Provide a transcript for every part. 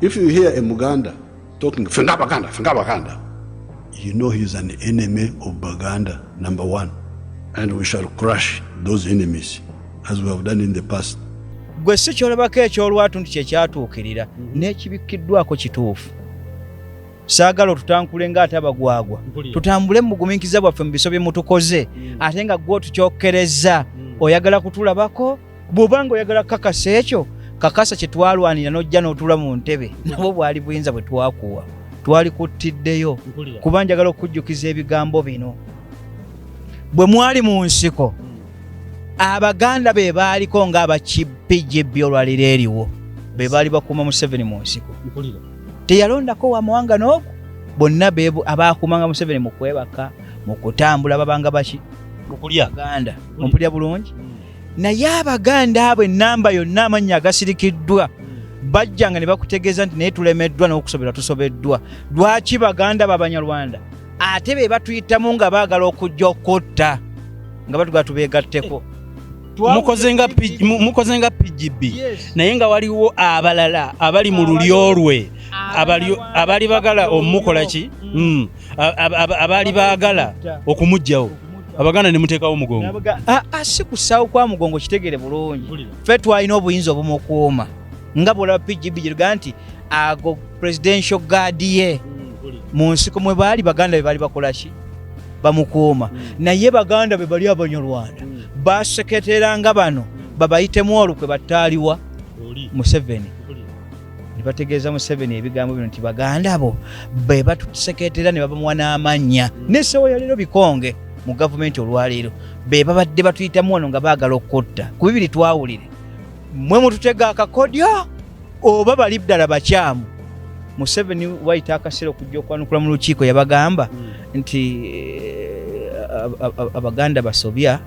if you hear a Muganda talking, Baganda, you know he's an enemy of Baganda, number one. And we shall crush those enemies as we have done in the past. Gwe si kyolabako ekyolwatu nti kyekyatuukirira n'ekibikiddwako kituufu. Saagala otutankule ng'ate abagwagwa. Tutambule mu bugumiikiriza bwaffe mu biso bye mutukoze ate nga gwe otukyokkereza. Oyagala kutulabako? Bw'obanga oyagala kakasa ekyo, kakasa kye twalwanira n'ojja n'otula mu ntebe. Nabo bwali buyinza bwe twakuwa. Twali kuttiddeyo. Kuba njagala okujjukiza ebigambo bino. Bwe mwali mu nsiko, Abaganda be baaliko ng'abakipijjibbi olwaliro eriwo. Be baali bakuuma Museveni mu nsiko. Teyalondako wa mawanga n'oku. Bonna beebo abaakuumanga Museveni mu kwebaka, mu kutambula babanga baki? Mukulya. Baganda. Mumpulya bulungi? Naye Abaganda abo ennamba yonna amannya agasirikiddwa. Bajjanga ne bakutegeeza nti naye tulemeddwa n'okusoberwa tusobeddwa. Lwaki Baganda b'Abanyarwanda? Ate be batuyitamu nga baagala okujja okutta. Nga batugala tubeegatteko. Mukoze nga PGB. Naye nga waliwo abalala abali mu lulyo lwe. Abali bagala omukola ki? Abali bagala okumuggyawo. Abaganda ne muteekawo mugongo. Si kusaawo kwa mugongo kitegere bulungi. Ffe twalina obuyinza obumukuuma. Nga bw'olaba PGB gyeruga nti ago presidential guard ye. Mu nsiko mwe baali Baganda be baali bakola ki? Bamukuuma. Naye Baganda be bali Abanyarwanda. Baseketeranga bano babayitemu olukwe bataaliwa Museveni. Ne bategeeza Museveni ebigambo bino nti Baganda abo be batuseketera ne babamuwa n'amannya. N'esseewo ya leero bikonge mu gavumenti olwaleero be babadde batuyitamu wano nga baagala okutta. Ku bibiri twawulire. Mwe mututega akakodyo oba bali ddala bakyamu. Museveni wayita akaseera okujja okwanukula mu lukiiko yabagamba nti Abaganda basobya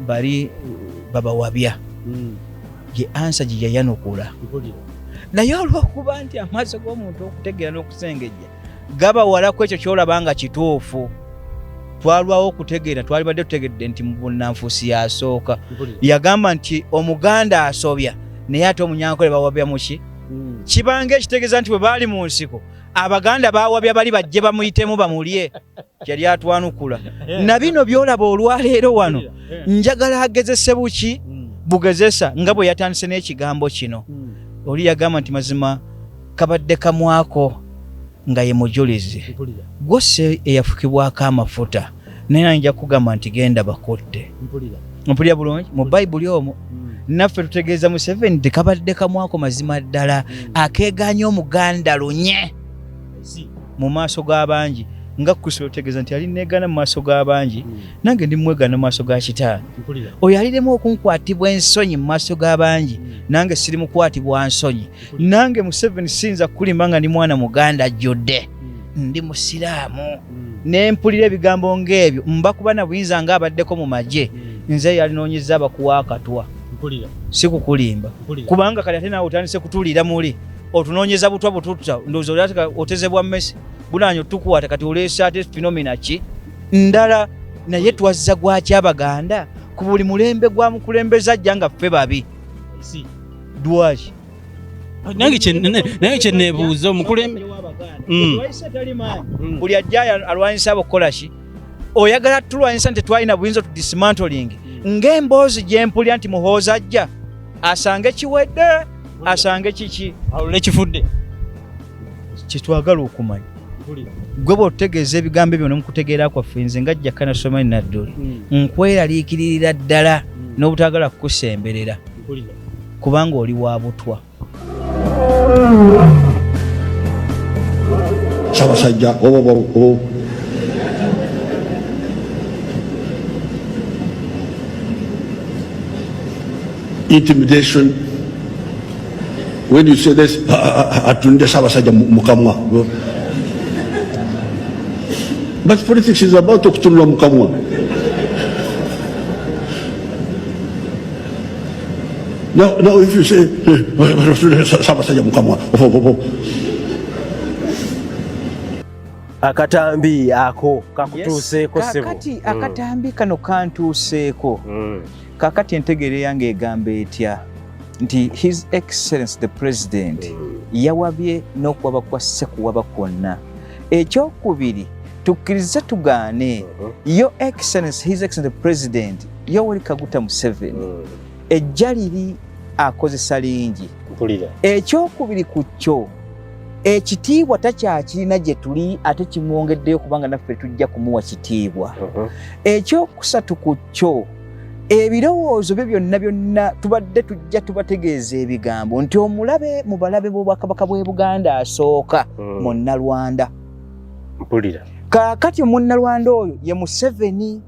bali babawabya. Ye ansa gye yayanukula. Naye olw'okuba nti amaaso g'omuntu okutegeera n'okusengejja gabawalako ekyo ky'olabanga kituufu. Twalwawo okutegeera, twali badde tutegedde nti mu bunnanfuusi yasooka yagamba nti Omuganda asobya naye ate Omunyankole bawabya muki? Kibanga ekitegeeza nti bwe baali mu nsiko Abaganda bawabya bali bajje bamuyitemu bamulye. Yali atwanukula. Na bino byolaba olwaleero wano njagala agezese buki? Bugezesa nga bwe yatandise n'ekigambo kino. Oli yagamba nti mazima kabadde kamwako nga ye mujulizi. Gwose eyafukibwako amafuta naye nja kugamba nti genda bakutte. Mpulya bulungi mu Bayibuli omwo. Naffe tutegeeza Museveni tekabadde kamwako mazima ddala akeeganya Omuganda lunye mu maaso g'abangi. Nga Kristo tutegeeza nti ali neegana mu maaso g'abangi nange ndi mwegana mu maaso ga Kitaani. Oyo aliremu okunkwatibwa ensonyi mu maaso g'abangi nange siri mukwatibwa nsonyi. Nange Museveni sinza kulimba nga ndi mwana Muganda ajjudde. Ndi Musiraamu. Ne mpulira ebigambo ng'ebyo mba kuba na buyinza ng'abaddeko mu magye. Nze yalinoonyeza abakuwa akatwa. Si kukulimba. Kubanga kale ate naawe otandise kutuulira muli. Otunoonyeza butwa bututta ndowooza olyateka otezebwa mmesi. Bunanyo tukuwata kati oleesa ate phenomena ki? Ndala naye twazza gwaki Abaganda? Ku buli mulembe gwa mukulembeze ajja nga ffe babi. Dwaki? Nange kye neebuuza omukulembe. Buli ajja alwanyisa abakola ki? Oyagala tulwanyisa nti twalina buyinza tu dismantling. Ng'emboozi gye mpulya nti Muhoozi ajja asange kiwedde asange kiki awulire kifudde kitwagala okumanya. Gwe bw'otegeeza ebigambo ebyo n'omukutegeera kwaffe nze nga Jakana Somani Nadduli nkweraliikiririra ddala n'obutagala kukusemberera kubanga oli wa butwa. Ssaabasajja intimidation. When you say this, atunde Ssaabasajja mukamwa. But politics is about okutunula mukamwa. Now if you say Ssaabasajja mukamwa. Akatambi ako kakutuuseeko ssebo. Kakati akatambi kano kantuuseeko. Kakati entegere yange egamba etya nti His Excellency the President yawabye n'okuwaba kwa Sekuwaba kwonna. Ekyokubiri tukkirize tugaane Your Excellency, His Excellency President Yoweri Kaguta Museveni ejja liri akozesa lingi. Ekyokubiri ku kyo ekitiibwa takyakirina gye tuli ate kimwongeddeyo kubanga naffe tujja kumuwa kitiibwa. Ekyokusatu ku kyo ebirowoozo bye byonna tubadde tujja tubategeeza ebigambo nti omulabe mu balabe b'Obwakabaka bw'e Buganda asooka Munnalwanda. Kaakati Munnalwanda oyo ye Museveni.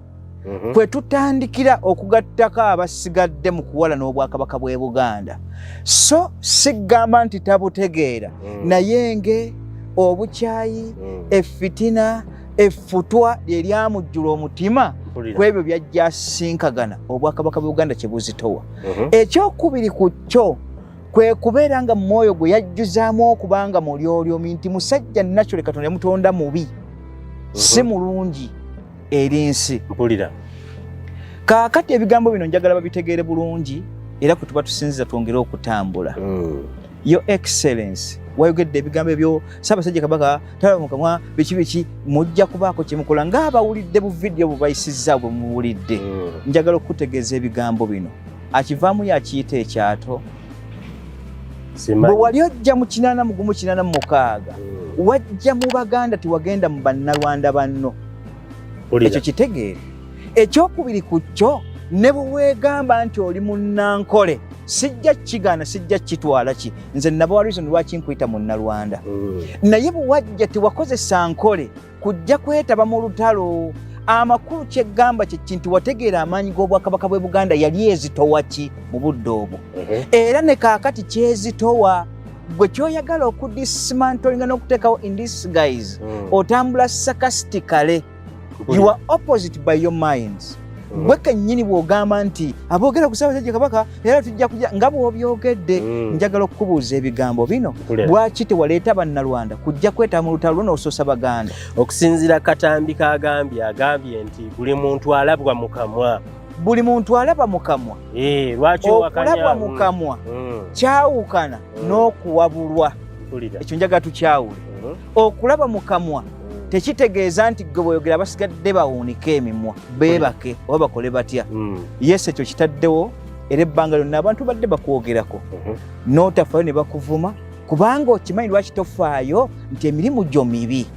Kwe tutandikira okugattako abasigadde mu kuwala n'Obwakabaka bw'e Buganda. So sigamba nti tabutegeera naye nge obukyayi effitina effutwa eryamujjula omutima kwebyo byajja asinkagana Obwakabaka bw'e Buganda kye buzitowa. Ekyokubiri ku kyo kwe kubeera nga mu mwoyo gwe yajjuzaamu okubanga mulyolyomi nti musajja Naturally Katonda yamutonda mubi si mulungi eri nsi. Kaakati ebigambo bino njagala babitegeere bulungi era kwe tuba tusinziza twongere okutambula. Your Excellency wayogedde ebigambo ebyo Ssaabasajja Kabaka talaba mu kamwa biki mujja kubaako kye mukola ng'abawulidde bu vidiyo bwe bayisizza bwe muwulidde. Njagala okutegeeza ebigambo bino akivaamu yakiyita ekyato. Bwe wali ojja mu 886 wajja mu Baganda tiwagenda mu Bannalwanda banno. Ekyo kitegeere. Ekyokubiri ku kyo ne bwe weegamba nti oli munnankole sijja kigaana sijja kitwala ki nze naba reason lwaki nkuyita Munnalwanda. Naye bwe wajja tewakozesa nkole kujja kwetaba mu lutalo. Amakulu kyeggamba kye kinti wategeera amaanyi g'Obwakabaka bw'e Buganda yali ezitowa ki mu budde obwo. Era ne kaakati kyezitowa gwe kyoyagala okudismantlinga n'okuteekawo in disguise otambula sarcastically. You are opposite by your minds. Gwe kennyini bw'ogamba nti aboogera ku Ssaabasajja Kabaka era tujja kujja nga bw'obyogedde. Njagala okukubuuza ebigambo bino lwaki tewaleeta Bannalwanda kujja kwetaba mu lutalo n'osoosa Baganda. Okusinziira Akatambi agambye nti buli muntu alabwa mu kamwa. Buli muntu alaba mu kamwa. Lwaki okulabwa mu kamwa kyawukana n'okuwabulwa. Ekyo njagala tukyawule. Okulaba mu kamwa tekitegeeza nti gwe bw'oyogera basigadde bawuunika emimwa beebake oba bakole batya. Yes, ekyo kitaddewo era ebbanga lyonna abantu badde bakwogerako n'otafaayo ne bakuvuma kubanga okimanyi lwaki tofaayo nti emirimu gyo mibi.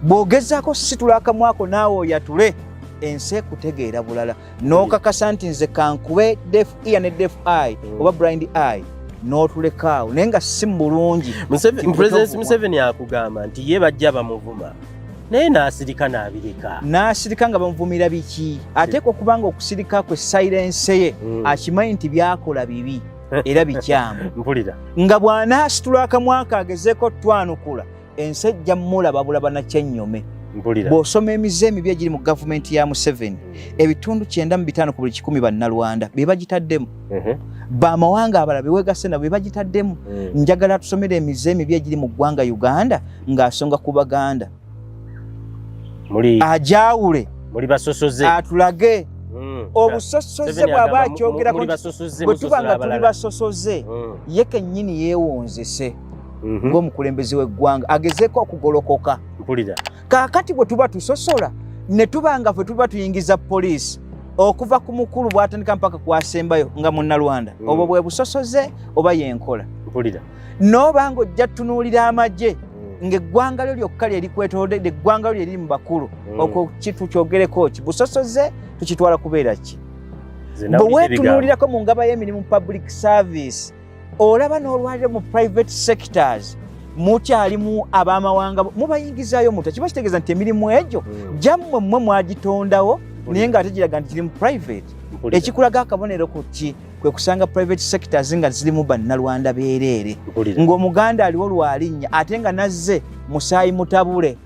Bw'ogezaako situla akamwako naawe oyatule ensi ekutegeera bulala n'okakasa nti nze kankube deaf ear ne deaf eye oba blind eye n'otulekaawo naye nga si mulungi. President Museveni akugamba nti ye bajja bamuvuma naye n'asirika n'abireka. N'asirika nga bamuvumira biki? Ateekwa okubanga okusirika kwe silence ye akimanyi nti byakola bibi era bikyamu. Nga bw'anaasitula akamwa ke agezeeko twanukula ensi ejja mulaba bulaba na kyennyome. Bw'osoma emize emibi egiri mu gavumenti ya Museveni ebitundu 95 ku buli 100 Bannalwanda be bagitaddemu. Bamawanga abalala beweegase nabo be bagitaddemu. Njagala tusomere emize emibi egiri mu ggwanga Uganda ng'asonga ku Baganda. Ajawule atulage obusosoze bw'aba akyogerako bwe tuba nga tuli basosoze ye kennyini yeewonzese ng'omukulembeze w'eggwanga agezeeko okugolokoka. Kaakati bwe tuba tusosola ne tuba nga ffe tuba tuyingiza poliisi okuva ku mukulu bw'atandika mpaka kwasembayo nga Munnalwanda obwo bwe busosoze oba yenkola. N'oba ng'ojja tutunuulira amagye ng'eggwanga lyo lyokka lye likwetoolodde eggwanga lyo liri mu bakulu okwo tukyogereko ki busosoze tukitwala kubeera ki? Bwe weetunuulirako mu ngaba y'emirimu public service olaba n'olwaliro mu private sectors mukyalimu ab'amawanga mubayingizaayo muta kiba kitegeeza nti emirimu egyo gyammwe mmwe mwagitondawo naye ng'ate giraga nti kiri mu private. Ekikulaga akabonero ku ki kwe kusanga private sectors nga zirimu Bannalwanda beereere ng'Omuganda aliwo lwalinnya ate nga nazze musaayi mutabule.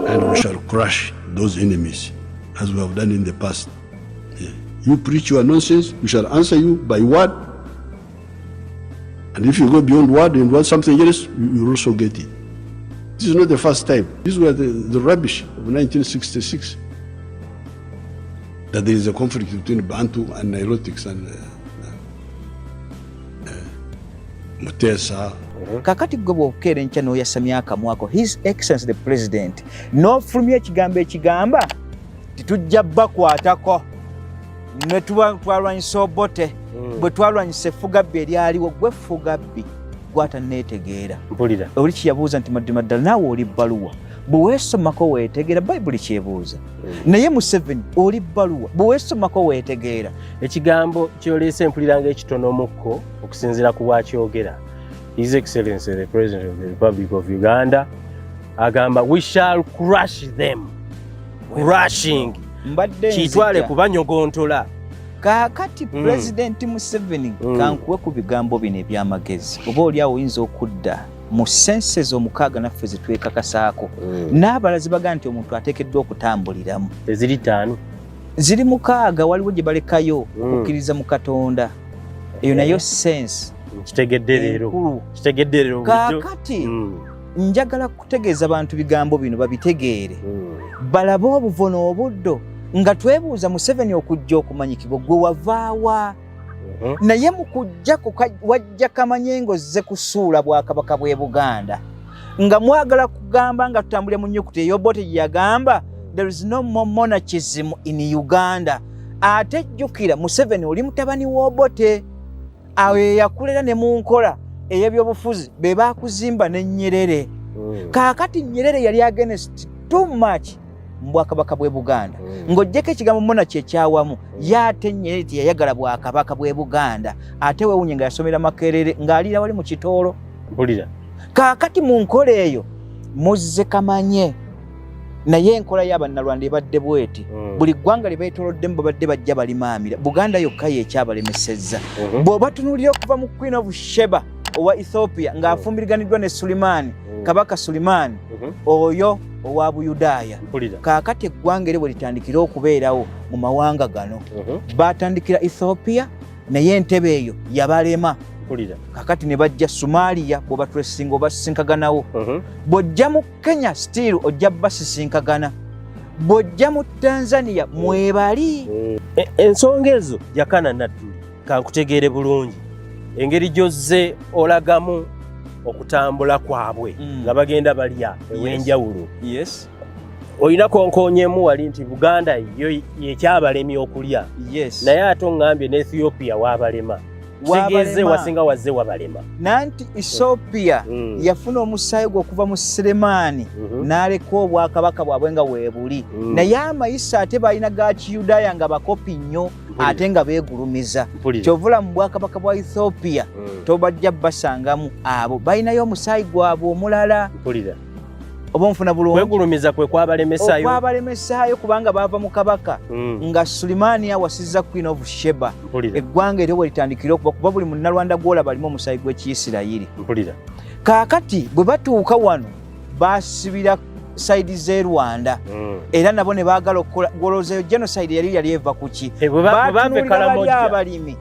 And we shall crush those enemies as we have done in the past. You preach your nonsense, we shall answer you by word. And if you go beyond word and want something else, you will also get it. This is not the first time. These were the rubbish of 1966. that there is a conflict between Bantu and Nilotics and Mutesa. Kakati gwe bw'okeera enkya n'oyasamya akamwako His Excellency the President n'ofulumya ekigambo ekigamba titujja bakwatako ne twalwanyisa Obote bwe twalwanyisa Effugabbi eryaliwo gwe Effugabbi gwataneetegeera oli kyeyabuuza nti Madima ddala naawe oli bbaluwa bwe weesomako weetegeera Bayibuli kyebuuza naye Museveni oli bbaluwa bwe weesomako weetegeera. Ekigambo kyoleese mpuliranga ekitono mukko okusinziira ku bwakyogera His Excellency the President of the Republic of Uganda agamba we shall crush them. Crushing kitwale kubanyogontola. Kaakati President Museveni kankuwe ku bigambo bino eby'amagezi oba oli awo oyinza okudda mu senses omukaaga naffe zetwekakasaako n'abalazi baga nti omuntu ateekeddwa okutambuliramu eziri 5 ziri mukaaga waliwo gye balekayo okukkiriza mu Katonda eyo nayo sense kitegedde leero kaakati njagala kutegeeza abantu bigambo bino babitegeere balabe obuvono obuddo nga twebuuza Museveni okujja okumanyikibwa gwe wavaawa naye mu kujjako wajja kamanye ng'ozze kusuula Bwakabaka bw'e Buganda nga mwagala kugamba nga tutambulire mu nnyukuta ey'Obote gye yagamba there is no more monarchism in Uganda. Ate jjukira Museveni oli mutabani w'Obote awo yakulera ne mu nkola ey'ebyobufuzi be baakuzimba ne Nyerere. Kaakati Nyerere yali against too much mu Bwakabaka bw'e Buganda ng'oggyeko ekigambo monarchy ekyawamu y'ate Nyerere teyayagala Bwakabaka bw'e Buganda ate weewunye nga yasomera Makerere ng'aliira wali mu Kitoolo. Kaakati mu nkola eyo muzze kamanye naye enkola y'Abannalwanda ebadde bweti buli ggwanga lye beetoloddemu babadde bajja balimaamira Buganda yokka yekyabalemesezza. Bw'oba tunuulira okuva mu Queen of Sheba owa Ethiopia ng'afumbiriganiddwa ne Sulimaani Kabaka Sulimaani oyo owa Buyudaaya. Kaakati eggwanga eryo bwe litandikira okubeerawo mu mawanga gano baatandikira Ethiopia naye entebe eyo yabalema. Kakati ne bajja Somalia bw'oba twesinga obasisinkaganawo bw'ojja mu Kenya still ojja basisinkagana bw'ojja mu Tanzania mwebali. Ensonga ezo Jakana Nadduli kankutegeere bulungi engeri gy'ozze olagamu okutambula kwabwe nga bagenda balya ew'enjawulo. Olina konkoonyemu wali nti Buganda yo yekyabalemya okulya naye ate oŋŋambye ne Ethiopia waabalema Sigeze wasinga wazze wabalema. Nanti Ethiopia yafuna omusaayi gw'okuva mu Seremaani n'aleka Obwakabaka bwabwe nga weebuli naye amayisa ate balina ga Kiyudaaya nga bakopi nnyo ate nga beegulumiza. Kyovula mu Bwakabaka bwa Ethiopia tobajja basangamu abo balinayo omusaayi gwabwe omulala. Oba nfuna bulungi kwegulumiza kwe kwabalemesaayo kubanga baava mu kabaka nga Sulimaani awasizza Queen of Sheba eggwanga eryo bwe litandikira okuba buli munnalwanda gw'olaba alimu omusaayi gw'Ekiyisirayiri. Kaakati bwe batuuka wano baasibira sayidi z'e Rwanda era nabo ne baagala okukola goloozeyo genocide yali eva ku ki baatunulira bali abalimi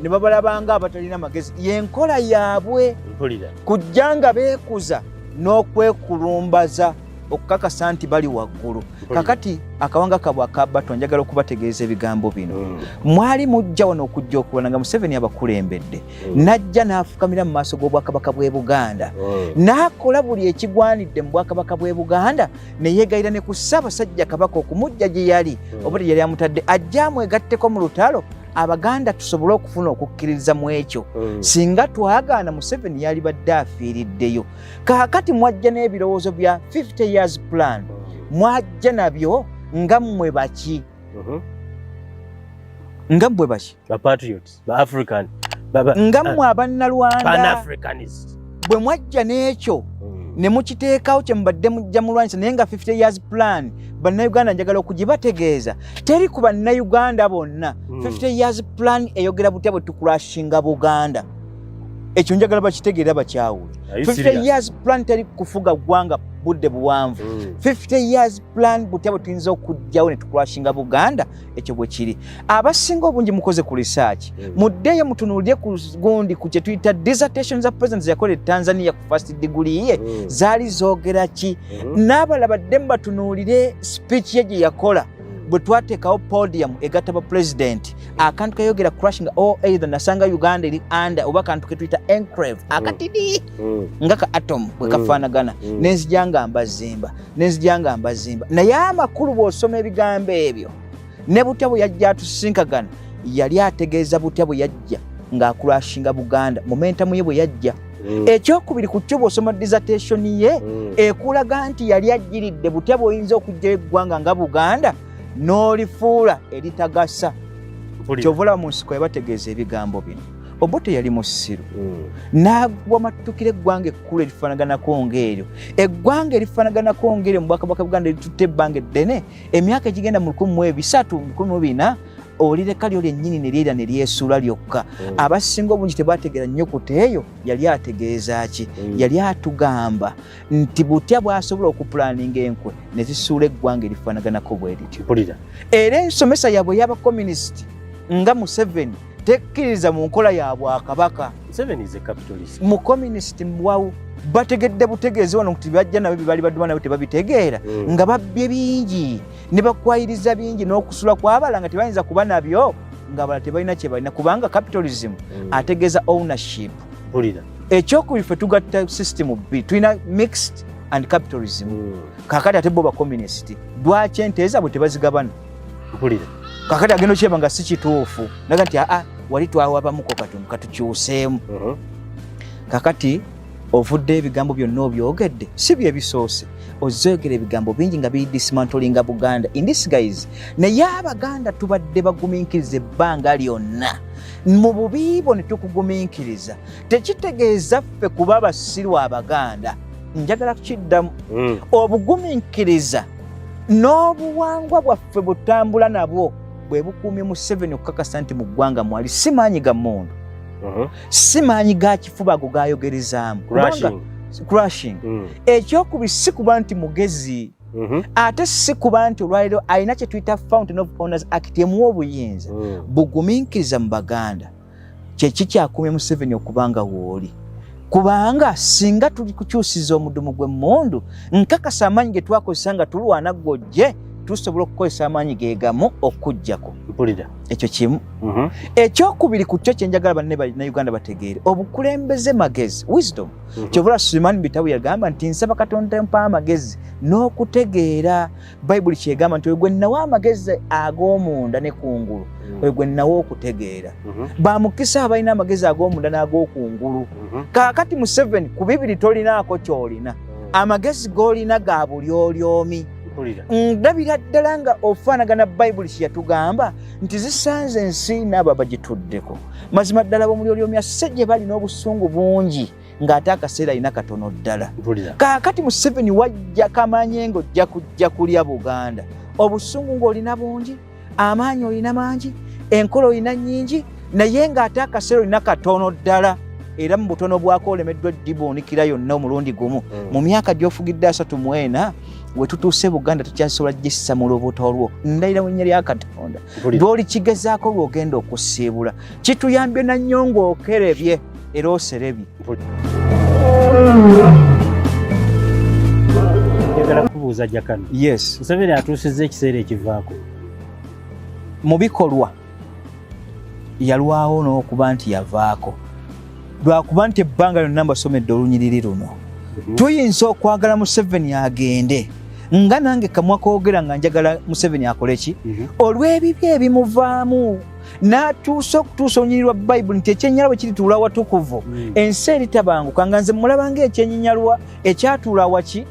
ne babalabanga abatalina magezi yenkola yaabwe kujja nga beekuza n'okwekulumbaza okukakasa nti bali waggulu. Kakati akawanga kabwe akabbato njagala okubategeeza ebigambo bino mwali mujja wano okujja okulwana nga Museveni abakulembedde najja n'afukamira mu maaso g'Obwakabaka bw'e Buganda n'akola buli ekigwanidde mu Bwakabaka bw'e Buganda ne yeegayira ne ku Ssaabasajja Kabaka okumujja gye yali oba yali amutadde ajja amwegatteko mu lutalo Abaganda tusobole okufuna okukkiririza mu ekyo singa twagaana Museveni yali badde afiiriddeyo. Kaakati mwajja n'ebirowoozo bya 50 years plan mwajja nabyo nga mmwe baki nga mmwe baki nga mmwe Abannalwanda bwe mwajja n'ekyo ne mukiteekawo kye mubadde mujja mulwanyisa naye nga 50 years plan Bannayuganda njagala okugibategeeza teri ku Bannayuganda bonna 50 years plan eyogera butya bwe tukulashinga Buganda. Ekyo njagala bakitegeera bakyawule. 50 years plan teri kufuga ggwanga budde buwanvu 50 years plan butya bwe tuyinza okujjawo ne tukulashinga Buganda ekyo bwe kiri. Abasinga obungi mukoze ku research muddeyo mutunuulire ku gundi ku kye tuyita dissertation za president yakola Tanzania ku first degree ye zaali zoogera ki n'abalala badde mbatunuulire speech ye gye yakola bwe twateekawo podium egatta ba president akantu kayogera crushing all either nasanga Uganda eri under oba kantu ke tuyita enclave akatidi nga ka atom bwe kafaanagana nenzijanga mbazimba naye amakulu bw'osoma ebigambo ebyo ne butya bwe yajja atusisinkagana yali ategeeza butya bwe yajja ng'akurashinga Buganda momentum ye bwe yajja ekyokubiri ku kyo bw'osoma dissertation ye ekulaga nti yali ajjiridde butya bw'oyinza okujja eggwanga nga Buganda n'olifuula eritagasa kyovula mu nsiko yabategeeza ebigambo bino Obote yali musiru n'agwa matukira eggwanga ekkulu erifaanaganako ng'eryo eggwanga erifaanaganako ng'eryo mu Bwakabaka Buganda eritutte ebbanga eddene emyaka egigenda mu 1300 olireka lyo lyennyini ne lyera ne lyesuula lyokka abasinga obungi tebategeera nnyukuta eyo yali ategeeza ki yali atugamba nti butya bw'asobola okupulaninga enkwe ne zisuula eggwanga erifaanaganako bwe lityo era ensomesa yaabwe y'abakomunisiti nga Museveni tekkiriza mu nkola ya Bwakabaka mu komunisiti mwawu bategedde butegeezi wano nti bajja nabo bibali baduma nabo tebabitegeera nga babbye bingi ne bakwayiriza bingi n'okusula kw'abala nga tebayinza kuba nabyo ng'abala tebalina kye balina kubanga capitalism ategeeza ownership ekyokubiri ffe tugatta system bbiri tulina mixed and capitalism kakati ate bo bakomunisiti lwaki enteeza bwe tebazigabana kakati agenda okyeba nga si kituufu naga nti wali twawabamuko katundu katukyuseemu kakati ovudde ebigambo byonna obyogedde si bye bisoose ozoogera ebigambo bingi nga bidismantlinga Buganda in this guys naye Abaganda tubadde bagumiikiriza ebbanga lyonna mu bubiibo ne tukugumiikiriza tekitegeeza ffe kuba basiru Abaganda njagala kukiddamu obugumiikiriza n'obuwangwa bwaffe butambula nabwo bwe bukuumye Museveni okukakasa nti mu ggwanga mwali si maanyi ga mmundu si maanyi ga kifuba ago gayogerezaamu crushing ekyokubiri si kuba nti mugezi ate si kuba nti olwaliro alina kye tuyita Fountain of Honours Act emuwa obuyinza bugumiikiriza mu Baganda kyeki kyakumye Museveni okubanga wooli kubanga singa tuli kukyusiza omudumu gw'emmundu nkakasa amaanyi ge twakozesa nga tulwana gojje tusobola okukozesa amaanyi ge gamu okujjako ekyo kimu ekyokubiri ku kyo kyenjagala banne Uganda bategeere obukulembeze magezi wisdom kyovula Suleiman Bitabu yagamba nti nsaba Katonda mpa amagezi n'okutegeera Bayibuli kyegamba nti gwe nawa amagezi ag'omunda ne kungulu gwe nawa okutegeera bamukisa abalina amagezi ag'omunda n'ag'okungulu kaakati Museveni ku bibiri tolinaako kyolina amagezi g'olina ga buli olyomi ndabira ddala nga ofaanagana Bayibuli kye yatugamba nti zisanze ensi n'abo abagituddeko mazima ddala b'omuli olyomi asse gye bali n'obusungu bungi ng'ate akaseera alina katono ddala kaakati Museveni wajja kamanye ng'ojja kujja kulya Buganda obusungu ng'olina bungi amaanyi olina mangi enkola olina nnyingi naye ng'ate akaseera olina katono ddala era mu butono bwako olemeddwa eddibuunikira yonna omulundi gumu mu myaka gy'ofugidde 34 we tutuuse Buganda tukyasobola gissa mu lubuto lwo ndayira mu nnya lya Katonda lw'oli kigezaako lw'ogenda okusiibula kituyambye na nnyo ng'okerebye era oserebye njagala kubuuza Jakana yes Museveni atuusizza ekiseera ekivaako mu bikolwa yalwawo n'okuba nti yavaako lwakuba nti ebbanga lyonna mbasomedde olunyiriri luno tuyinza okwagala Museveni agende nga nange kamwa koogera nga njagala Museveni akole ki olw'ebibi ebimuvaamu n'atuusa okutuusa olunyiriri lwa Bayibuli nti ekyenyinyalwa kirituula watukuvu ensi eritabanguka nga nze mulaba ng'ekyenyinyalwa ekyatuula waki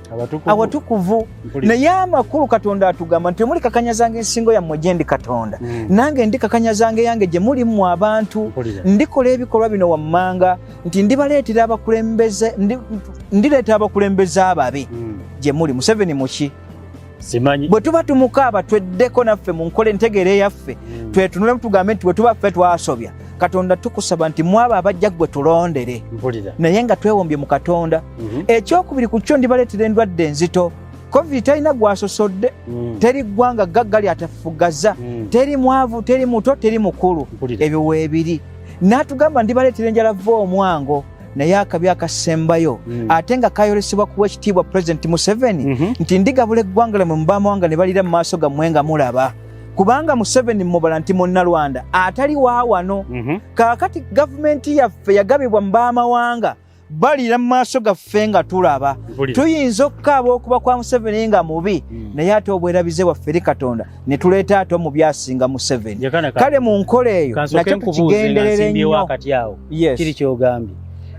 awatukuvu naye amakulu Katonda atugamba nti muli kakanyazanga ensingo yammwe gye ndi Katonda nange ndi kakanyazanga yange gye muli mu abantu ndikola ebikolwa bino wammanga nti ndibaleetera abakulembeze ndireeta abakulembeze ababi gye muli Museveni muki simanyi bwe tuba tumukaaba tweddeko naffe mu nkola entegeera yaffe twetunulemu tugambe nti bwe tuba ffe twasobya Katonda tukusaba nti mwaba abajja gwe tulondere naye nga twewombye mu Katonda ekyokubiri ku kyo ndibaleetera endwadde enzito COVID talina gwasosodde teri ggwanga gagga lyatafugaza teri mwavu teri muto teri mukulu ebyo weebiri n'atugamba ndibaleetera enjala va omwango naye akabi akasembayo ate nga kayolesebwa kuwa ekitiibwa President Museveni nti ndigabula eggwanga lyammwe mu baamawanga ne balira mu maaso gammwe nga mulaba kubanga Museveni mubala nti munnalwanda atali wa wano. Kaakati gavumenti yaffe yagabibwa mu baamawanga balira mu maaso gaffe nga tulaba. Tuyinza okukaaba okuba kwa Museveni nga mubi naye ate obwerabize bwaffe eri Katonda ne tuleeta ate omubi asinga Museveni. Kale mu nkola eyo nakyo tukigenderera ennyo. Kiri ky'ogambye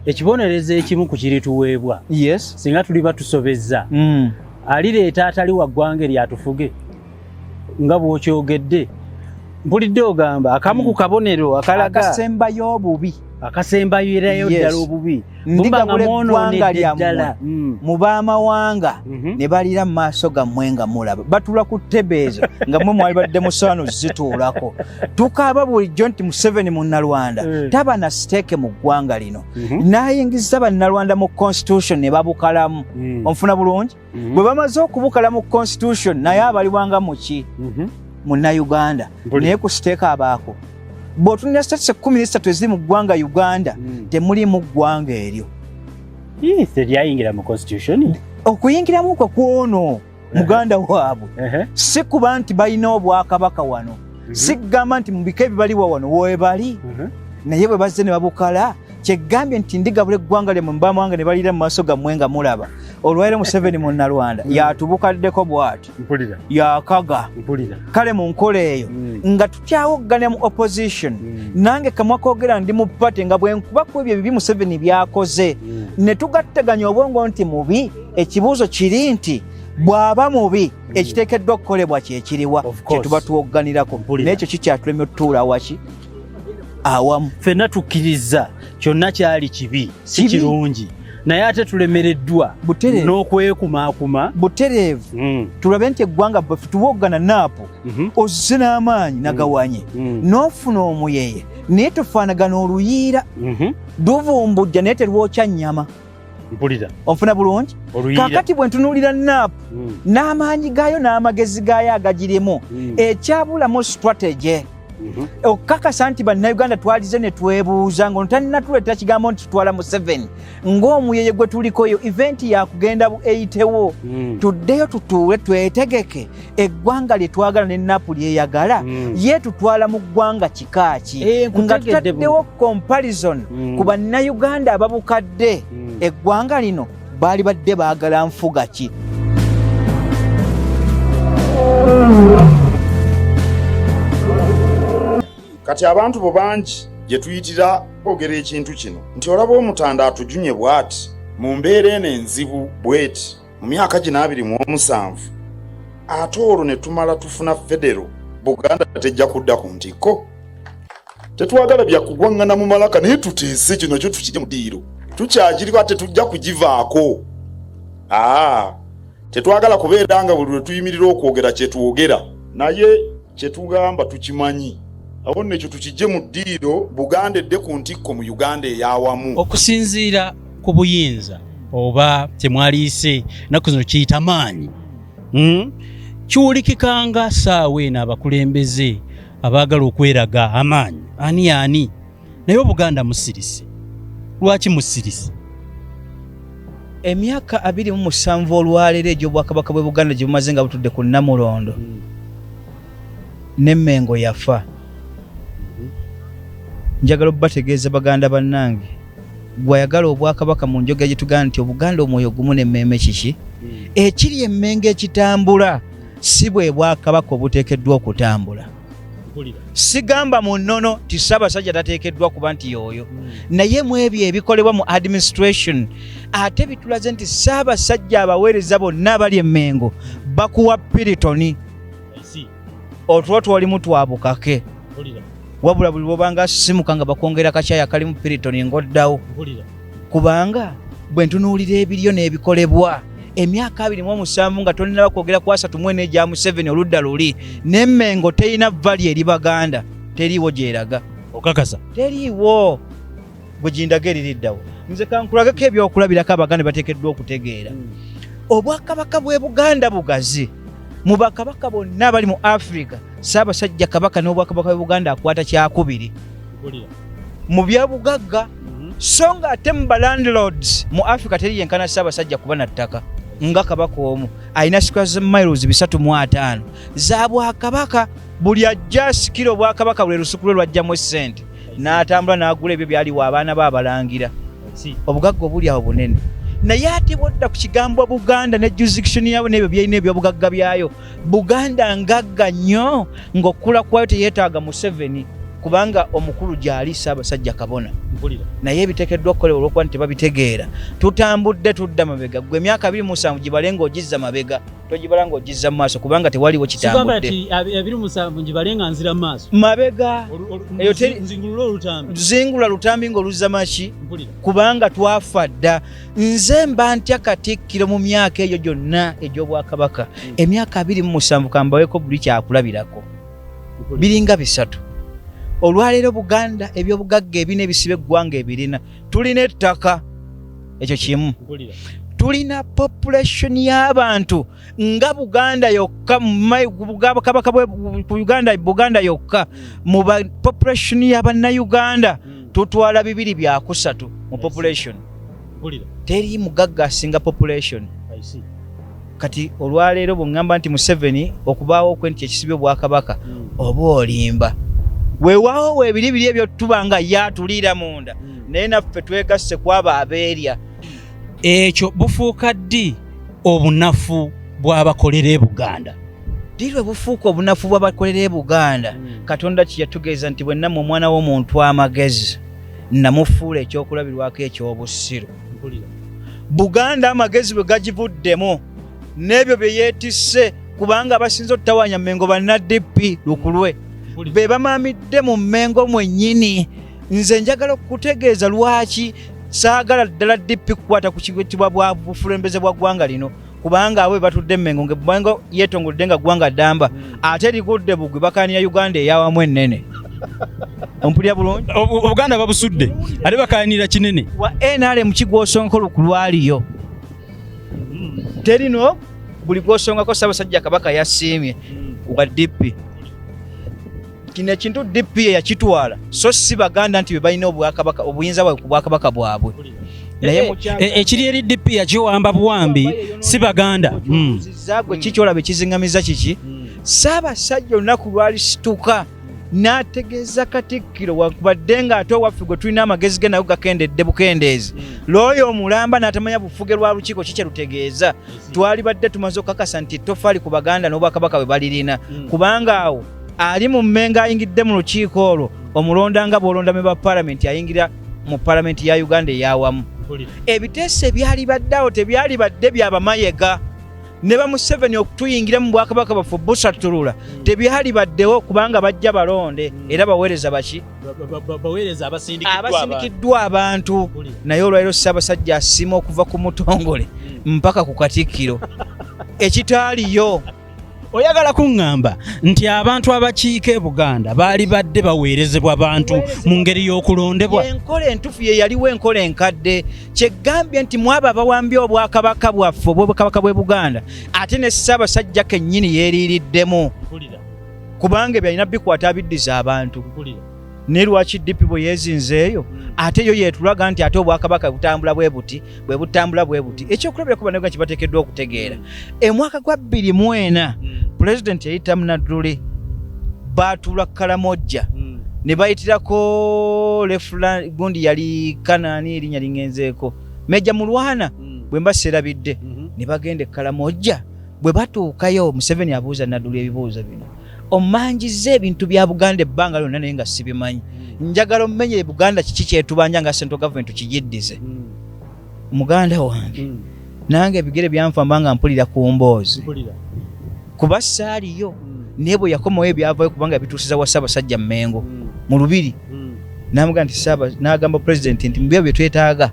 ekibonerezo ekimu ku kiri tuweebwa singa tuli batusobezza alireeta atali wa ggwanga eryatufuge nga bw'okyogedde mpulidde ogamba akamu ku kabonero akalaga akasembayo obubi akasembayirayo ddala obubi ndigabula eggwanga lyammwe mu baamawanga ne balira mu maaso gammwe nga mulaba batula ku ttebeezo nga mmwe mwali badde musaano zituulako tukaaba bulijjo nti Museveni munnalwanda taba na siteeke mu ggwanga lino n'ayingiza bannalwanda mu constitution ne babukalamu onfuna bulungi bwe bamaze okubukala mu constitution naye abalibwanga mu ki Munnayuganda naye ku siteeka abaako bw'otunira state 13 eziri mu ggwanga Uganda temuli mu ggwanga eryo teryayingira mu constitution okuyingiramu kwe kwono muganda waabwe si kuba nti balina obwakabaka wano si kugamba nti mu bika ebibaliwa wano webali naye bwe bazze ne babukala kyegambye nti ndigabula eggwanga lyemmwe mu baamawanga ne balira mu maaso gammwe nga mulaba olwaire Museveni munnalwanda yatubukaddeko bw'ati yakaga kale mu nkola eyo nga tutyawoggana mu opposition nange kamwa koogera ndi mu pate nga bwe nkuba ku ebyo ebibi Museveni byakoze ne tugatteganya obwongo nti mubi ekibuuzo kiri nti bw'aba mubi ekiteekeddwa okukolebwa kyekiriwa kyetuba tuwogganirako n'ekyo kikyatulemye otutuula waki awamu ffenna tukkiriza kyonna kyali kibi si kirungi naye ate tulemereddwa n'okwekumaakuma butereevu tulabe nti eggwanga bweffe tuwoggana naapo ozze n'amaanyi nagawanye n'ofuna omuyeye naye tufaanagana oluyiira duvumbujja naye terwokya nnyama onfuna bulungi kaakati bwe ntunuulira naapu n'amaanyi gaayo n'amagezi gaayo agagirimu ekyabulamu strategy okukakasa nti bannayuganda twalize ne twebuuza ng'ono talinatuleetera kigambo nti tutwala Museveni ng'omuyeye gwe tuliko eyo eventi yakugenda eyitewo tuddeyo tutuule twetegeke eggwanga lye twagala ne naapu lyeyagala ye tutwala mu ggwanga kikaaki nga tutaddewo comparison ku bannayuganda ababukadde eggwanga lino baali badde baagala nfuga ki kati abantu bo bangi gye tuyitira kwogera ekintu kino nti olaba omutanda atujunye bw'ati mu mbeera eno enzibu bw'eti mu myaka 27 ate olwo ne tumala tufuna federo Buganda tejja kudda ku ntikko tetwagala byakugwangana mu malaka naye tuteese kino kyo tukiri mu ddiiro tukyakiriko ate tujja kugivaako tetwagala kubeera nga buli lwe tuyimirira okwogera kyetwogera naye kyetugamba tukimanyi awo nekyo tukijje mu ddiiro Buganda edde ku ntikko mu Uganda eyawamu okusinziira ku buyinza oba temwaliise naku zino kiyita maanyi kiwulikikanga ssaawa eno abakulembeze abaagala okweraga amaanyi ani naye Obuganda musirise lwaki musirise emyaka 27 olwaleero egy'obwakabaka bwe Buganda gye bumaze nga butudde ku Namulondo n'emmengo yafa njagala obategeeza baganda bannange gwayagala obwakabaka mu njoga gye tugamba nti Obuganda omwoyo gumu n'emmeme kiki ekiri emmengo ekitambula si bwe bwakabaka obuteekeddwa okutambula sigamba mu nnono ti Ssaabasajja tateekeddwa kuba nti yooyo naye mu ebyo ebikolebwa mu administration ate bitulaze nti Ssaabasajja abaweereza bonna abali emmengo bakuwa piritoni otulo twolimu twabukake wabula buli bwobanga simuka nga bakwongera kakyaya kali mu piritoni ng'oddawo kubanga bwe ntunuulira ebiriyo n'ebikolebwa emyaka 27 nga tolina bakwogera ku 34 egya Museveni oludda luli n'emmengo terina vali eri Baganda teriiwo gyeraga okakasa teriiwo bwe gindaga eririddawo nze kankulagako ebyokulabirako Abaganda bateekeddwa okutegeera obwakabaka bwe Buganda bugazi mu bakabaka bonna abali mu Africa Ssaabasajja kabaka n'obwakabaka bwe Buganda akwata kyakubiri mu byabugagga so nga ate mu landlords mu Africa teri yenkana Ssaabasajja kuba na ttaka nga kabaka omu alina square miles 305 za bwakabaka buli ajja asikira obwakabaka buli lusuku lwe lwajjamu essente n'atambula n'agula ebyo byaliwo abaana baabalangira obugagga obuli awo bunene naye ate bwodda ku kigambo Buganda ne jurisdiction yaabwe n'ebyo byalina ebyobugagga byayo Buganda ngagga nnyo ng'okula kwayo teyeetaaga Museveni kubanga omukulu gyali Ssaabasajja Kabona naye ebiteekeddwa okukolebwa olw'okuba nti tebabitegeera tutambudde tudda mabega gwe emyaka 27 gibale ng'ogizza mabega togibala ng'ogizza mu maaso kubanga tewaliwo kitambudde 27 gibale nga nzira mu maaso mabega eyo zingula lutambi ng'oluzza maki kubanga twafa dda nze mba ntya Katikkiro mu myaka eyo gyonna egy'obwakabaka emyaka 27 kambaweko buli kyakulabirako biringa bisatu olwaleero Buganda ebyobugagga ebina ebisibe eggwanga ebirina tulina ettaka ekyo kimu tulina population y'abantu nga Buganda yokka Buganda yokka mu population y'Abannayuganda tutwala 2.3 mu population teri mugagga asinga population kati olwaleero bw'ŋŋamba nti Museveni okubaawo kwe nti ekisibye obwakabaka oba olimba weewaawo weebiri ebyo tubanga yatuliira munda naye naffe twegasse kwaba abeerya ekyo bufuuka ddi obunafu bw'abakolera e Buganda dirwe bufuuka obunafu bw'abakolera e Buganda Katonda kiyatugeeza nti bwe nammwe omwana w'omuntu amagezi namufuula ekyokulabirwako ekyobussiru Buganda amagezi bwe gagivuddemu n'ebyo bye yeetisse kubanga abasinze otutawanya Mmengo bannaddipi lukulwe be bamaamidde mu Mmengo mwennyini nze njagala okutegeeza lwaki saagala ddala DP kukwata ku kigwetibwa bwa bukulembeze bwa ggwanga lino kubanga abo batudde Mmengo ngebwango yeetongolodde nga ggwanga ddamba ate ligudde bugwi bakaaniya Uganda eyawamu ennene ompulya bulungi Obuganda babusudde ate bakaanira kinene wa NRM kigwosonkolo ku lwaliyo terino buli gwosongako Ssaabasajja Kabaka yasiimye wa DP kino ekintu DP yakitwala so si Baganda nti bebalina obwakabaka obuyinza bwa kubwakabaka bwabwe naye ekiri eri DP yakiwamba buwambi si Baganda zagwe kikyolabe kizingamiza kiki Ssaabasajja olunaku lwali situka n'ategeeza Katikkiro wakubadde nga ate owaffe gwe tulina amagezi ge nayo gakendedde bukendeezi looyo omulamba n'atamanya bufuge lwa lukiiko kiki lutegeeza twali badde tumaze okukakasa nti tofaali ku Baganda n'obwakabaka bwe balirina kubanga awo ali mu Mmengo ayingidde mu lukiiko olwo omulonda nga bw'olonda me ba Parliament ayingira mu Parliament ya Uganda eyawamu ebiteeso ebyali baddeawo tebyali badde byabamayega ne ba Museveni okutuyingira mu bwakabaka baffe busatulula tebyali baddewo kubanga bajja balonde era baweereza baki baweereza abasindikiddwa abantu naye olwaliro Ssaabasajja asima okuva ku mutongole mpaka ku Katikkiro ekitaaliyo oyagala kuŋŋamba nti abantu abakiika e Buganda baali badde baweerezebwa bantu mu ngeri y'okulondebwa enkola entufu ye yaliwo enkola enkadde kyeggambye nti mwaba abawambye obwakabaka bwaffe obw'obwakabaka bw'e Buganda ate ne Ssaabasajja kennyini yeeriiriddemu kubanga byalina bikwata abiddiza abantu ne lwaki DP bwe yeezinzeeyo ate yo yeetulaga nti ate obwakabaka butambula bwe buti ekyokulabirako bannayuganda kibateekeddwa okutegeera emwaka gwa 2004 pulezidenti yayita Munnaduli baatuula Kalamojja ne bayitirako lefula gundi yali Kanaani erinnya lingenzeeko Meja Mulwana bwe mbaserabidde ne bagenda e Kalamojja bwe batuukayo Museveni abuuza Nadduli ebibuuzo bino omanjize ebintu bya Buganda ebbanga lyonna naye nga sibimanyi njagala omenye e Buganda kiki kyetubanja nga central government kigiddize muganda wange nange ebigere byanfamba nga mpulira ku mboozi kuba saaliyo naye bwe yakomawo ebyavayo kubanga bituusiza wa Ssaabasajja Mmengo mu lubiri n'amugamba nti n'agamba pulezidenti nti mubyo bye twetaaga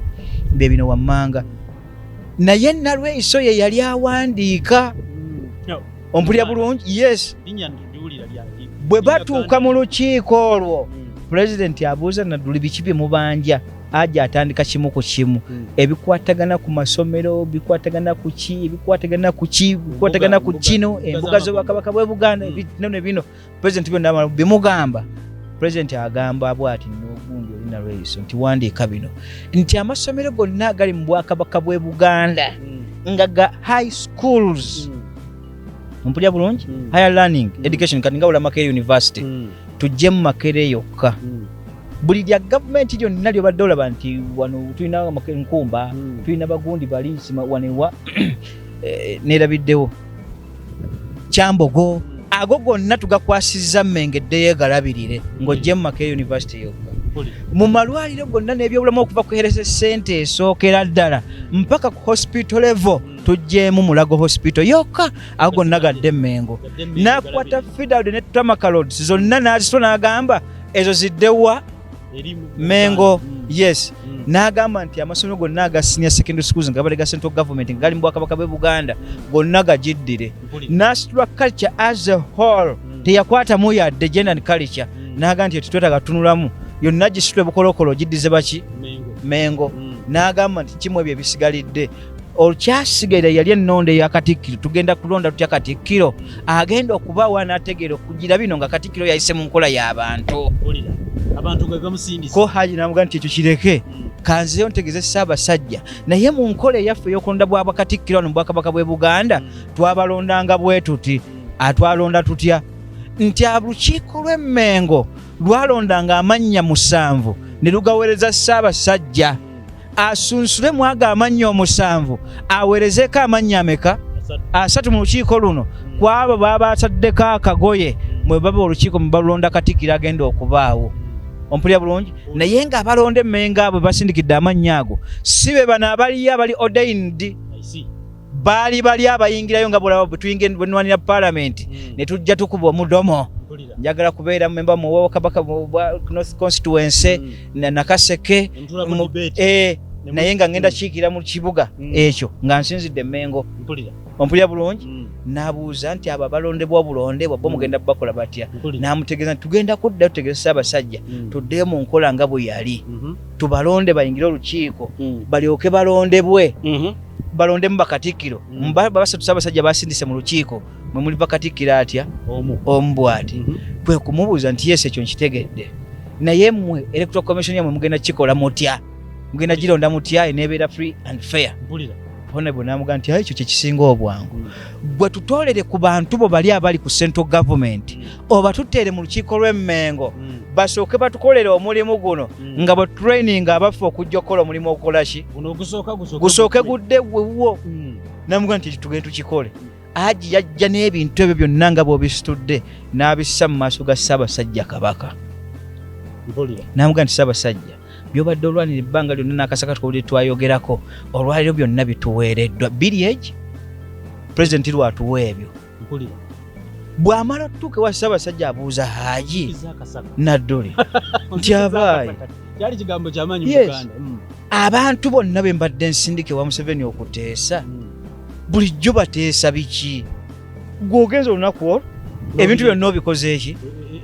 bye bino wammanga naye Nalweyiso ye yali awandiika ompulya bulungi yes bwe batuuka mu lukiiko olwo pulezidenti abuuza Nadduli biki bye mubanja ajja atandika kimu ku kimu ebikwatagana ku masomero bikwatagana ku kino embuga z'obwakabaka bw'e Buganda bino pulezidenti byonna bimugamba pulezidenti agamba bw'ati n'ogundi oli Nalweyiso nti wandiika bino nti amasomero gonna agali mu bwakabaka bw'e Buganda nga high schools mpulya bulungi higher learning education kati nga wala Makerere University tujje mu Makerere yokka buli lya gavumenti lyonna lyobadde olaba nti wano tulina Nkumba tulina bagundi baliisi wanewa nerabiddewo Kyambogo ago gonna tugakwasizza Mmengedde yeegalabirire ng'ojje mu Makerere University yokka mu malwaliro gonna n'ebyobulamu okuva ku herese ssente esookera ddala mpaka ku hospital level tujjeemu Mulago hospital yokka ago gonna gadde Mmengo n'akwata Fiddled ne Tamaka Roads zonna n'azisitula n'agamba ezo ziddewa Mmengo yes n'agamba nti amasomero gonna aga senior secondary schools nga balega central government nga gali mu Bwakabaka bw'e Buganda gonna gajiddire n'asitula culture as a whole teyakwatamu yadde gender and culture n'agamba nti tetwetaaga tunulamu yonna gisitule bukolokolo giddize baki Mmengo n'agamba nti kimu ebyo ebisigalidde olkyasigaira yali ennonda eya Katikkiro tugenda kulonda tutya Katikkiro agenda okubawa n'ategeera okugira bino nga Katikkiro yayise mu nkola y'abantu abantu gwe bamusindisa ko Haji n'amuga nti ekyo kireke kanzeyo ntegeze Ssaabasajja naye mu nkola eyaffe ey'okulonda bwa Katikkiro mu Bwakabaka bw'e Buganda twabalondanga bwe tuti atwalonda tutya nti olukiiko lw'e Mmengo lwalondanga amannya 7 ne lugaweereza Ssaabasajja asunsule mwaga amannya 7 aweerezeeko amannya ameka 3 mu lukiiko luno kwabo baba ataddeko akagoye mwe baba olukiiko mu balonda Katikkiro agenda okubaawo ompulya bulungi naye nga abalonde Mmengo abo basindikidde amannya ago si be bano abali ordained bali abayingirayo nga bulaba butuyinge bwenwanira parliament ne tujja tukuba omudomo njagala kubeera memba mu Bwakabaka North constituency na Kaseke naye nga ngenda kiikira mu kibuga ekyo nga nsinzidde Mmengo ompulya bulungi n'abuuza nti abo abalondebwa obulondebwa bo mugenda bakola batya n'amutegeeza nti tugenda kuddayo tutegeeza Ssaabasajja tuddeyo mu nkola nga bwe yali tubalonde bayingire olukiiko balyoke balondebwe balondemu Bakatikkiro babasatu Ssaabasajja basindise mu lukiiko mwe muli Bakatikkiro atya omu bw'ati kwe kumubuuza nti yesi ekyo nkitegedde naye mmwe electoral commission yamwe mugenda kikola mutya mugenda gironda mutya eneebeera free and fair Honorable n'amuga nti ekyo kye kisinga obwangu bwe tutoolere ku bantu bo bali abali ku central government oba tuteere mu lukiiko lw'e Mmengo basooke batukolere omulimu guno nga bwe training abaffe okujja okukola omulimu okukola ki gusooke gudde wewwo n'amuga nti tugende tukikole Haji yajja n'ebintu ebyo byonna nga bw'obisitudde n'abissa mu maaso ga Ssaabasajja Kabaka n'amuga nti Ssaabasajja byobadde olwanira ebbanga lyonna n'akasaka tukobudde twayogerako olwaliro byonna bituweereddwa Village President lwatuwa ebyo bw'amala otutuuka ewa Ssaabasajja abuuza Haji nadduli nti abaayi kyali kigambo ky'amaanyi mu Buganda abantu bonna be mbadde nsindike wa Museveni okuteesa bulijjo bateesa biki gw'ogenza olunaku olwo ebintu byonna obikoze eki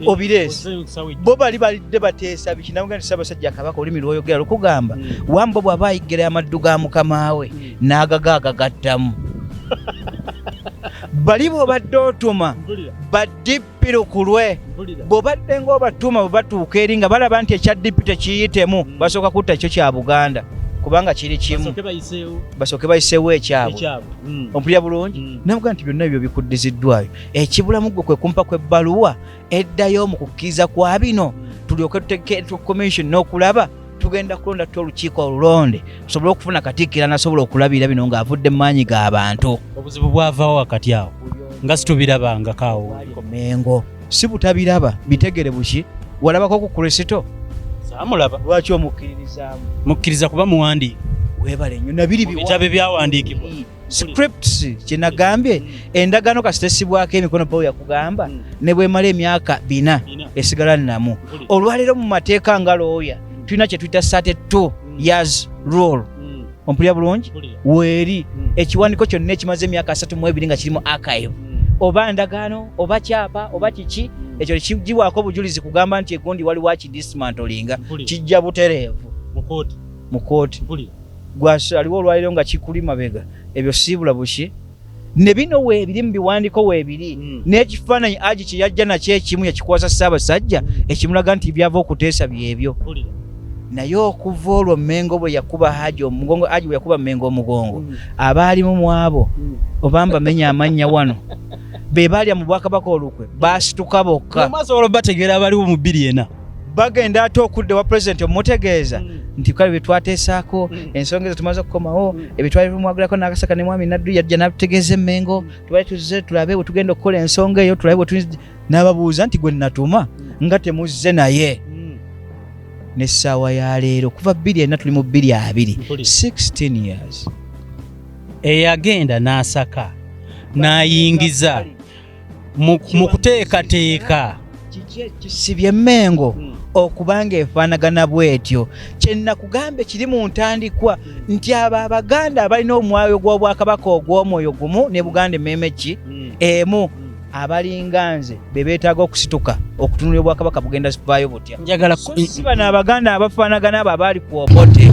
obireesi bo bali balidde bateesa biki namuga nti Ssaabasajja Kabaka olulimi lw'oyogera lukugamba wambo bw'aba ayiggera amaddu ga mukama we n'agagaagattamu bali bw'obadde otuma baddippiro ku lwe bw'obadde ng'obatuma bwe batuuka eri nga balaba nti ekya dippi tekiyitemu basooka kutta ekyo kya Buganda kubanga kiri kimu basooke bayiseewo ekyabwe ompulya bulungi namuga nti byonna ebyo bikuddiziddwayo ekibulamu gwe kwe kumpa kw'ebbaluwa eddayo mu kukkiriza kwa bino tulyoke tuteeke commission n'okulaba tugenda kulonda tu olukiiko olulonde tusobole okufuna Katikkiro nasobola okulabira bino ng'avudde mu maanyi g'abantu obuzibu bwavaawo wakati awo nga situbirabanga kaawo Mmengo si butabiraba bitegere buki walabako ku Kristo saamulaba lwaki omukkirizaamu mukkiriza kuba muwandiika weebale nnyo nabiri bitabo byawandiikibwa scripts kyenagambye endagaano kasitesibwako emikono Paul yakugamba ne bwemala emyaka 4 esigala nnamu olwaleero mu mateeka nga looya tulina kye tuyita 32 years rule ompulya bulungi weeri ekiwandiiko kyonna ekimaze emyaka 32 nga kirimu archive oba ndagaano oba kyapa oba kiki ekyo kigiwaako obujulizi kugamba nti egundi waliwo akidismantolinga kijja butereevu mu kooti gwaliwo olwaliro nga kikuli mabega ebyo siibula buki ne bino weebiri mu biwandiiko weebiri n'ekifaananyi Haji kye yajja nakyo ekimu yakikwasa Ssaabasajja ekimulaga nti byava okuteesa byebyo naye okuva olwo Mmengo bwe yakuba Haji omugongo, Haji bwe yakuba Mmengo omugongo, abaalimu mu abo oba mbamenya amannya wano be balya mu Bwakabaka olukwe baasituka bokka. Maaso olwo bategeera abaliwo mu 2 bagenda ate okudde wa president omutegeeza nti kale betwateesaako ensonga ezo tumaze okukomawo ebitwali tumwagulako n'akasaka ne mwami Naddu yajja n'atutegeeza Mmengo tubali tuzze tulabe bwe tugenda okukola ensonga eyo tulabe bwe n'ababuuza nti gwe natuma nga temuzze naye. N'essaawa ya leero kuva 24 tuli mu 22 16 years eyagenda n'asaka n'ayingiza mu kuteekateeka kisibye Mmengo okubanga efaanagana bwetyo. Kye nakugambe kiri mu ntandikwa nti abo Abaganda abalina omwoyo gw'Obwakabaka ogw'omwoyo gumu ne Buganda emmeeme ki emu abalinga nze be beetaaga okusituka okutunula Obwakabaka bugenda sivaayo butya. Njagala si bano Abaganda abafaanagana abo abaali ku Obote